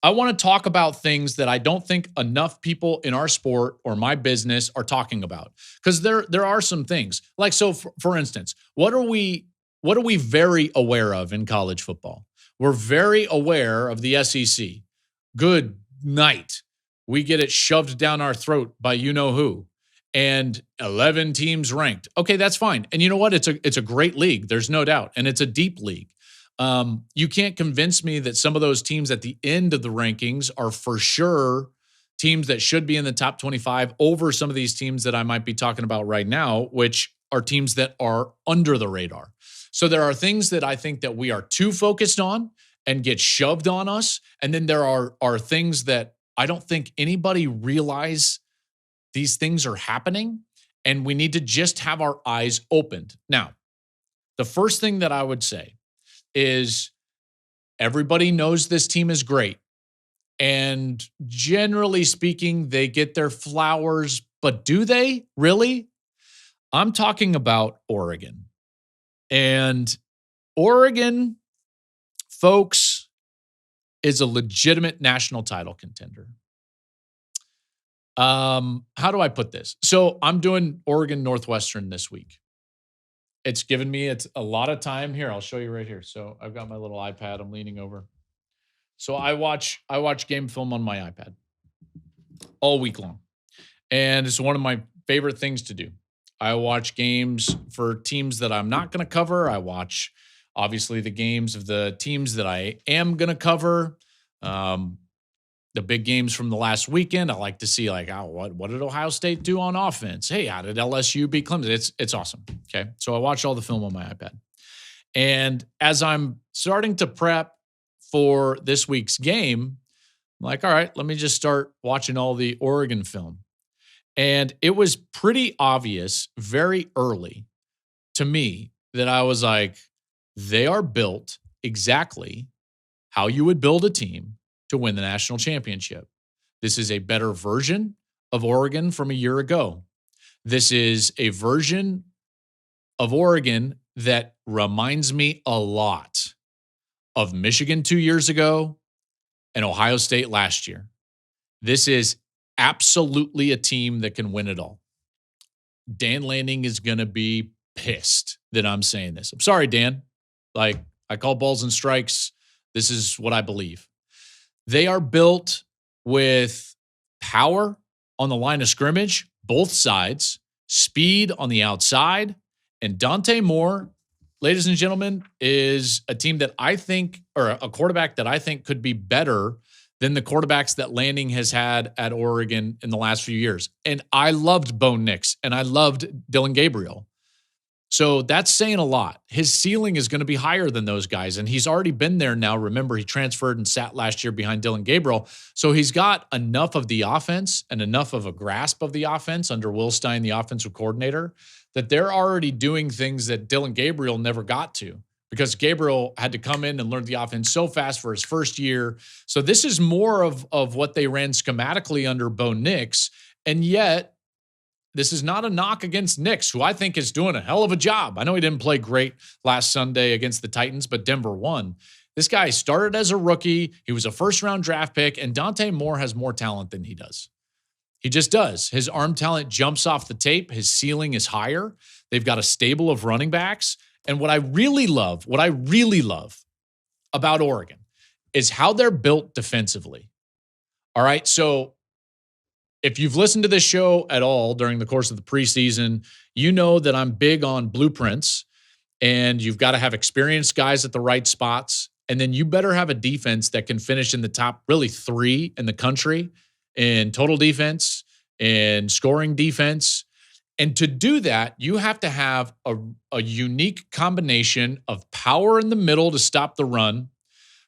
I want to talk about things that I don't think enough people in our sport or my business are talking about. Because there are some things. Like, so for instance, what are we very aware of in college football? We're very aware of the SEC. Good night. We get it shoved down our throat by you know who. And 11 teams ranked. Okay, that's fine. And you know what? It's a great league. There's no doubt. And it's a deep league. You can't convince me that some of those teams at the end of the rankings are for sure teams that should be in the top 25 over some of these teams that I might be talking about right now, which are teams that are under the radar. So there are things that I think that we are too focused on and get shoved on us. And then there are things that I don't think anybody realize these things are happening, and we need to just have our eyes opened. Now, the first thing that I would say is everybody knows this team is great. And generally speaking, they get their flowers, but do they really? I'm talking about Oregon. And Oregon, folks, is a legitimate national title contender. How do I put this? So I'm doing Oregon Northwestern this week. It's given me a lot of time here. I'll show you right here. So I've got my little iPad. I'm leaning over. So I watch game film on my iPad all week long. And it's one of my favorite things to do. I watch games for teams that I'm not going to cover. I watch, obviously, the games of the teams that I am going to cover. The big games from the last weekend. I like to see what did Ohio State do on offense? Hey, how did LSU beat Clemson? It's awesome. Okay. So I watch all the film on my iPad. And as I'm starting to prep for this week's game, I'm like, all right, let me just start watching all the Oregon film. And it was pretty obvious very early to me that I was like, they are built exactly how you would build a team to win the national championship. This is a better version of Oregon from a year ago. This is a version of Oregon that reminds me a lot of Michigan 2 years ago and Ohio State last year. This is absolutely a team that can win it all. Dan Lanning is going to be pissed that I'm saying this. I'm sorry, Dan. I call balls and strikes. This is what I believe. They are built with power on the line of scrimmage, both sides, speed on the outside, and Dante Moore, ladies and gentlemen, is a team that I think, or a quarterback that I think could be better than the quarterbacks that Lanning has had at Oregon in the last few years. And I loved Bo Nix, and I loved Dylan Gabriel. So that's saying a lot. His ceiling is going to be higher than those guys, and he's already been there now. Remember, he transferred and sat last year behind Dylan Gabriel. So he's got enough of the offense and enough of a grasp of the offense under Will Stein, the offensive coordinator, that they're already doing things that Dylan Gabriel never got to, because Gabriel had to come in and learn the offense so fast for his first year. So this is more of what they ran schematically under Bo Nix, and yet this is not a knock against Nix, who I think is doing a hell of a job. I know he didn't play great last Sunday against the Titans, but Denver won. This guy started as a rookie. He was a first-round draft pick, and Dante Moore has more talent than he does. He just does. His arm talent jumps off the tape. His ceiling is higher. They've got a stable of running backs. And what I really love about Oregon is how they're built defensively. All right, so if you've listened to this show at all during the course of the preseason, you know that I'm big on blueprints, and you've got to have experienced guys at the right spots. And then you better have a defense that can finish in the top really 3 in the country in total defense and scoring defense. And to do that, you have to have a unique combination of power in the middle to stop the run,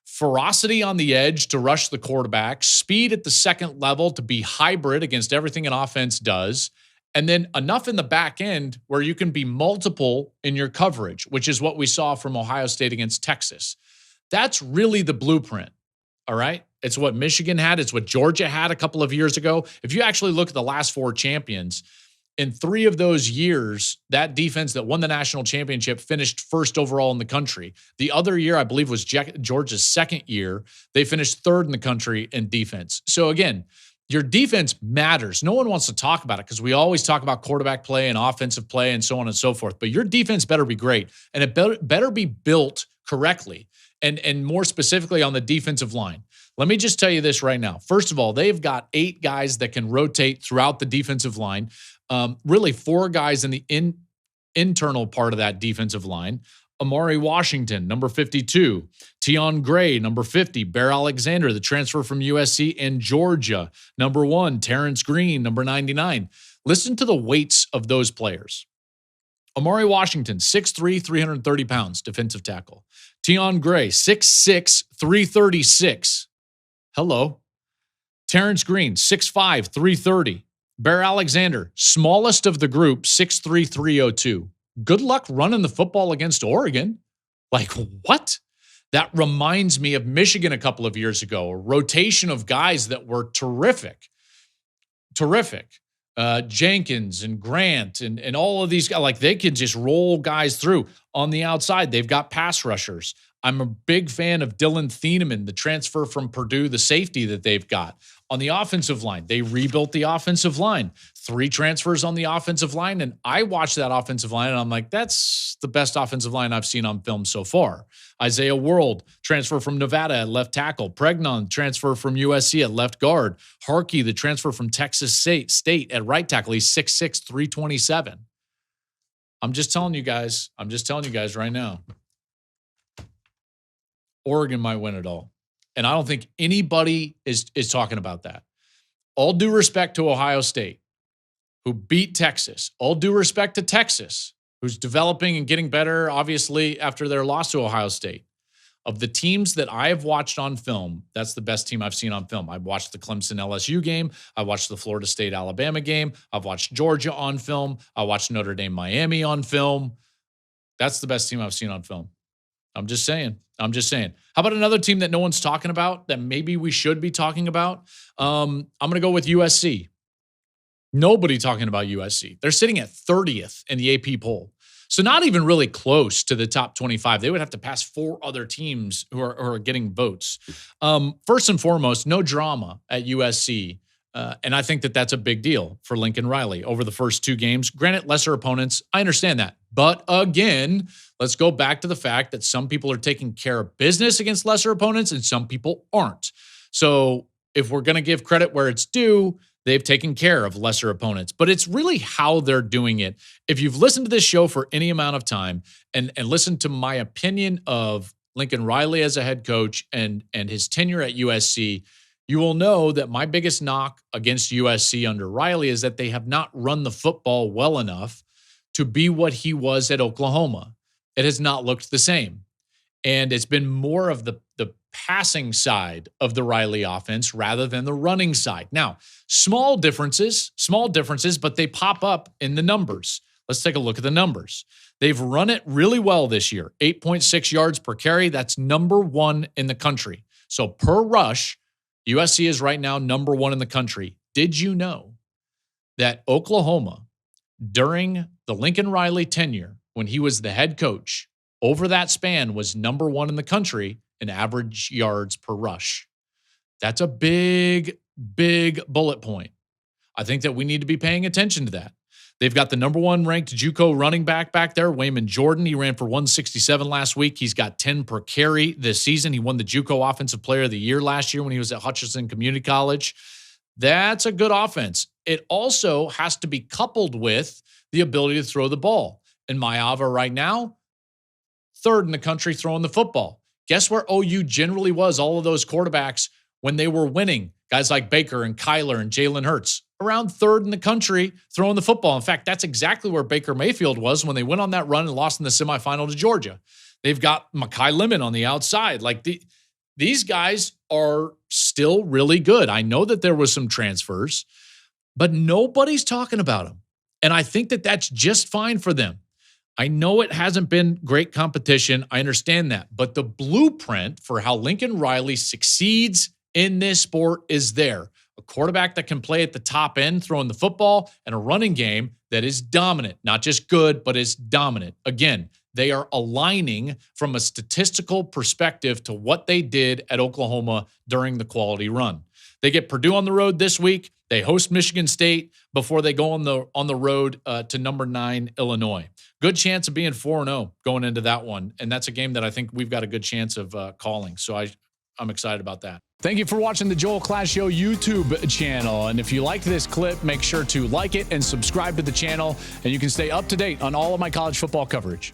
ferocity on the edge to rush the quarterback, speed at the second level to be hybrid against everything an offense does, and then enough in the back end where you can be multiple in your coverage, which is what we saw from Ohio State against Texas. That's really the blueprint, all right? It's what Michigan had. It's what Georgia had a couple of years ago. If you actually look at the last 4 champions in 3 of those years, that defense that won the national championship finished first overall in the country. The other year, I believe, was Georgia's second year. They finished third in the country in defense. So again, your defense matters. No one wants to talk about it because we always talk about quarterback play and offensive play and so on and so forth. But your defense better be great, and it better be built correctly, and more specifically on the defensive line. Let me just tell you this right now. First of all, they've got 8 guys that can rotate throughout the defensive line. Really 4 guys in the internal part of that defensive line. Amari Washington, number 52. Tion Gray, number 50. Bear Alexander, the transfer from USC and Georgia. Number 1, Terrence Green, number 99. Listen to the weights of those players. Amari Washington, 6'3", 330 pounds, defensive tackle. Tion Gray, 6'6", 336. Hello. Terrence Green, 6'5", 330. Bear Alexander, smallest of the group, 6'3", 302. Good luck running the football against Oregon. Like, what? That reminds me of Michigan a couple of years ago, a rotation of guys that were terrific. Jenkins and Grant and all of these guys, like they could just roll guys through. On the outside, they've got pass rushers. I'm a big fan of Dylan Thieneman, the transfer from Purdue, the safety that they've got. On the offensive line, they rebuilt the offensive line. 3 transfers on the offensive line, and I watched that offensive line, and I'm like, that's the best offensive line I've seen on film so far. Isaiah World, transfer from Nevada at left tackle. Pregnon, transfer from USC at left guard. Harkey, the transfer from Texas State at right tackle. He's 6'6", 327. I'm just telling you guys right now. Oregon might win it all. And I don't think anybody is talking about that. All due respect to Ohio State, who beat Texas. All due respect to Texas, who's developing and getting better, obviously, after their loss to Ohio State. Of the teams that I have watched on film, that's the best team I've seen on film. I've watched the Clemson LSU game. I watched the Florida State Alabama game. I've watched Georgia on film. I watched Notre Dame Miami on film. That's the best team I've seen on film. I'm just saying. How about another team that no one's talking about that maybe we should be talking about? I'm going to go with USC. Nobody talking about USC. They're sitting at 30th in the AP poll. So not even really close to the top 25. They would have to pass 4 other teams who are getting votes. First and foremost, no drama at USC. And I think that that's a big deal for Lincoln Riley over the first 2 games. Granted, lesser opponents. I understand that. But again, let's go back to the fact that some people are taking care of business against lesser opponents and some people aren't. So if we're going to give credit where it's due, they've taken care of lesser opponents. But it's really how they're doing it. If you've listened to this show for any amount of time and listened to my opinion of Lincoln Riley as a head coach and his tenure at USC, you will know that my biggest knock against USC under Riley is that they have not run the football well enough to be what he was at Oklahoma. It has not looked the same. And it's been more of the passing side of the Riley offense rather than the running side. Now, small differences, but they pop up in the numbers. Let's take a look at the numbers. They've run it really well this year, 8.6 yards per carry. That's number 1 in the country. So per rush, USC is right now number 1 in the country. Did you know that Oklahoma, during the Lincoln Riley tenure, when he was the head coach, over that span was number 1 in the country in average yards per rush? That's a big, big bullet point. I think that we need to be paying attention to that. They've got the number 1 ranked JUCO running back there, Wayman Jordan. He ran for 167 last week. He's got 10 per carry this season. He won the JUCO Offensive Player of the Year last year when he was at Hutchinson Community College. That's a good offense. It also has to be coupled with the ability to throw the ball. And Maava right now, 3rd in the country throwing the football. Guess where OU generally was, all of those quarterbacks, when they were winning? Guys like Baker and Kyler and Jalen Hurts, around 3rd in the country throwing the football. In fact, that's exactly where Baker Mayfield was when they went on that run and lost in the semifinal to Georgia. They've got Mekhi Lemon on the outside. Like these guys are still really good. I know that there was some transfers, but nobody's talking about them. And I think that that's just fine for them. I know it hasn't been great competition. I understand that. But the blueprint for how Lincoln Riley succeeds in this sport is there. a quarterback that can play at the top end, throwing the football, and a running game that is dominant, not just good, but is dominant. Again, they are aligning from a statistical perspective to what they did at Oklahoma during the quality run. They get Purdue on the road this week. They host Michigan State before they go on the road to number 9 Illinois. Good chance of being 4-0 going into that one, and that's a game that I think we've got a good chance of calling. So I'm excited about that. Thank you for watching the Joel Klatt Show YouTube channel. And if you liked this clip, make sure to like it and subscribe to the channel, and you can stay up to date on all of my college football coverage.